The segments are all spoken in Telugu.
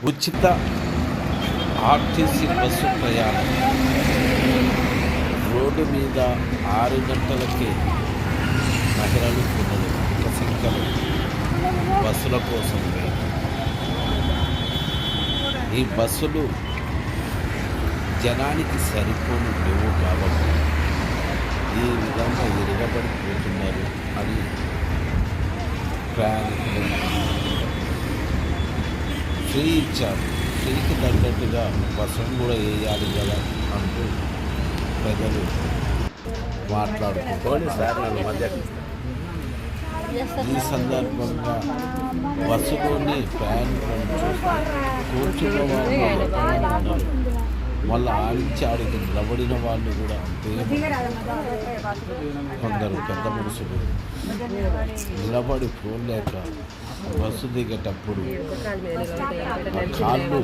ఉచిత ఆర్టీసీ బస్సు ప్రయాణం రోడ్డు మీద 6 గంటలకే మహిళలు పిల్లలు అధిక సంఖ్యలో బస్సుల కోసం ఈ బస్సులు జనానికి సరిపోని లేవు కాబట్టి ఈ విధంగా ఇరగబడిపోతున్నారు అని ప్రయాణికులు ఫ్రీ ఇచ్చారు, ఫ్రీకి తగ్గట్టుగా బస్సును కూడా వేయాలి కదా అంటూ ప్రజలు మాట్లాడుకుంటున్నారు. ఈ సందర్భంగా బస్సులోని ప్రయాణికులను చూస్తూ కూర్చున్న వాళ్ళు మళ్ళీ ఆడించి ఆడికి నిలబడిన వాళ్ళు కూడా అంతే. కొందరు పెద్ద మనుషులు నిలబడి పోలేక బస్సు దిగేటప్పుడు కాళ్ళు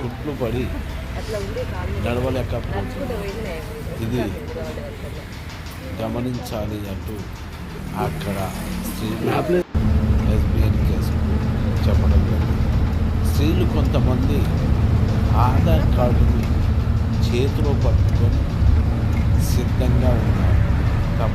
కుట్లు పడి నడవలేకపోతుంది. ఇది గమనించాలి అంటూ అక్కడ స్త్రీలు ఎస్బీఎన్ కేసు చెప్పడం జరిగింది. స్త్రీలు కొంతమంది ఆధార్ కార్డుని చేతిలో పట్టుకొని సిద్ధంగా ఉన్నారు. తమ